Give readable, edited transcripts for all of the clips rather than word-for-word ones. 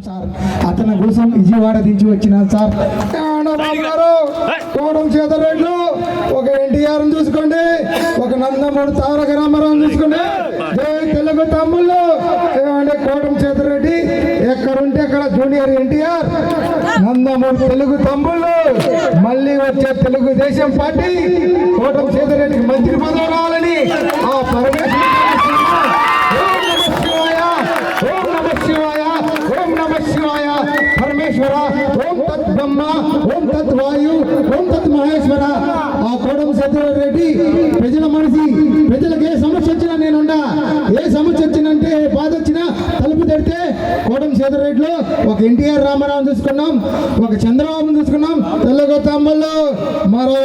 Sir అతని కోసం విజయవాడ దించి వచ్చిన సార్ బాబు గారు కోడం చేతరెడ్లు ఒక ఎన్టీఆర్ చూసుకోండి, ఒక నందమూరి తారక రామారావు చూసుకోండి. జై తెలుగు తమ్ముళ్ళు కోడం చేతరెడ్డి ఎక్కడుంటే అక్కడ జూనియర్ ఎన్టీఆర్, నందమూరి తెలుగు తమ్ముళ్ళు. మళ్ళీ వచ్చే తెలుగుదేశం పార్టీ కోడం చేతరెడ్డికి మంత్రి పదవి రావాలని ఆ పరమేశ్వర పరమేశ్వర ఓం తత్ బ్రహ్మ ఓం తత్ వాయు ఓం తత్ మహేశ్వర. ఆ కోడం సత్యరెడ్డి ప్రజల మనిషి, ప్రజలకు ఏ సమస్య వచ్చినా నేనుండా, ఏ సమస్య వచ్చినంటే ఏ బాధ వచ్చినా తలుపు తెడితే కోడం సత్యరెడ్డిలో ఒక ఎన్టీఆర్ రామారావు చూసుకున్నాం, ఒక చంద్రబాబును చూసుకున్నాం. తెలుగు తమ్ముళ్ళు మరో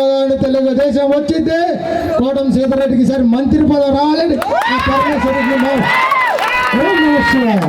తెలుగుదేశం వచ్చిందే కోడం సత్యరెడ్డికి సరి మంత్రి పదవి రావాలని పరమేశ్వరుడు. ఓం నమః శివాయ.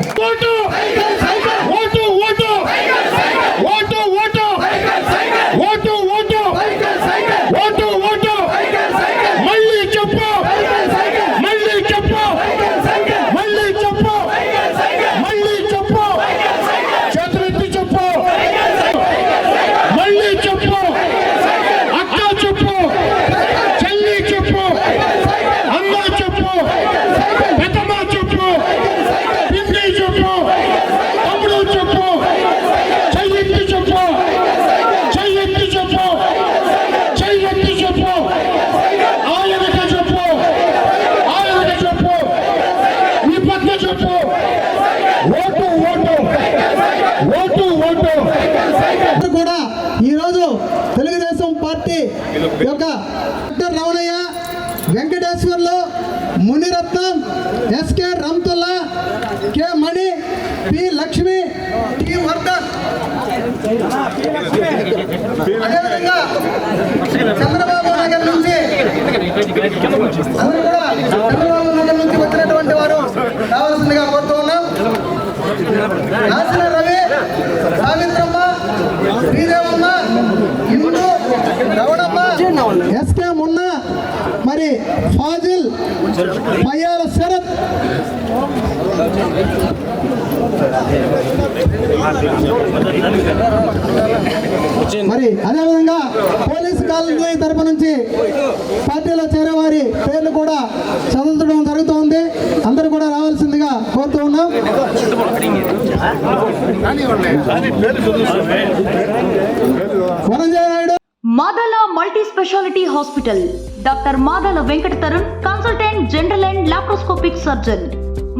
కూడా ఈరోజు తెలుగుదేశం పార్టీ యొక్క doctor Ramanayya, Venkateswarlu, Muniratnam, SK Ramtulla, K Mani, P Lakshmi, T Vardhan, అదేవిధంగా చంద్రబాబు నగర్ నుంచి వచ్చినటువంటి వారు రావాల్సిందిగా కోరుతూ ఉన్నాం. నాసిన రవి, సావిత్రమ్మ, శ్రీదేవమ్మ, ఇందు, రవణమ్మ, ఎస్కే మున్న, మరి ఫాజిల్, పయ్యాల శరత్, మరి అదేవిధంగా పోలీసు కాలనీ తరపు నుంచి పార్టీలో చేరే వారి పేర్లు కూడా చదవడం జరుగుతోంది. అందరూ కూడా రావాల్సిందిగా కోరుతూ ఉన్నాం. Madala multi speciality hospital doctor Madala Venkata Tarun, consultant general and laparoscopic surgeon.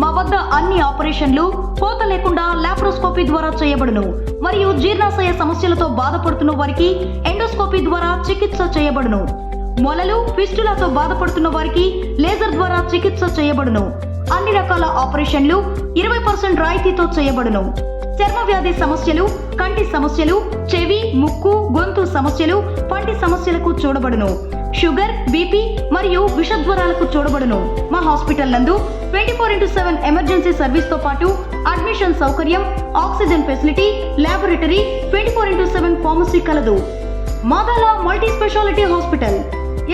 మా వద్ద అన్ని ఆపరేషన్లు కోత లేకుండా లాప్రోస్కోపీ ద్వారా చేయబడును మరియు జీర్ణాశయ సమస్యలతో బాధపడుతున్న వారికి ఎండోస్కోపీ ద్వారా చికిత్స చేయబడును. మొలలు, ఫిస్టులాతో బాధపడుతున్న వారికి లేజర్ ద్వారా చికిత్స చేయబడును. అన్ని రకాల ఆపరేషన్లు 20% రాయితీతో చేయబడును. చర్మ వ్యాధి సమస్యలు, కంటి సమస్యలు, చెవి, ముక్కు, గొంతు సమస్యలు, పంటి సమస్యలకు చూడబడును. షుగర్, బీపీ మరియు విషజ్వరాలకు చూడబడును. మా హాస్పిటల్ నందు 24/7 ఎమర్జెన్సీ సర్వీస్ తో పాటు అడ్మిషన్ సౌకర్యం, ఆక్సిజన్ ఫెసిలిటీ, ల్యాబొరేటరీ, 24/7 ఫార్మసీ కలదు. Madala multi speciality hospital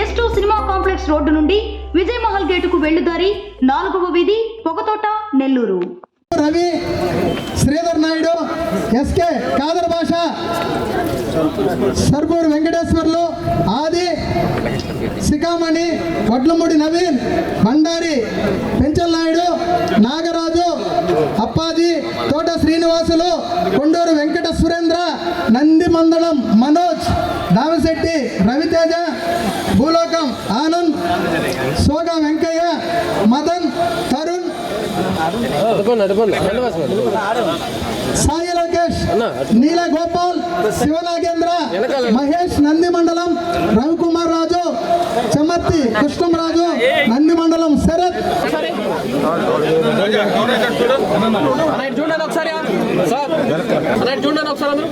S2 cinema complex road నుండి విజయ్ మహల్ గేటుకు వెళ్లుదారి 4వ వీధి, పొగతోట, నెల్లూరు. రవి, శ్రీధర్ నాయుడు, ఎస్కే కాదర్ భాష, సర్పూర్ వెంకటేశ్వర్లు, ఆది, సికామణి, వడ్లమూడి నవీన్, బండారి, పెంచల్ నాయుడు, నాగరాజు, అప్పాజీ, తోట శ్రీనివాసులు, కొండూరు వెంకట సురేంద్ర, నంది మందడం మనోజ్, దామశెట్టి రవితేజ, భూలోకం ఆనంద్, సోగా వెంకయ్య, మదన్, తరుణ్, సాయి లోకేష్, నీల గోపాల్, శివనాగేంద్ర, మహేష్, నంది మండలం రవికుమార్ రాజు, చమర్తి కృష్ణంరాజు, నంది మండలం శరత్. చూడండి ఒకసారి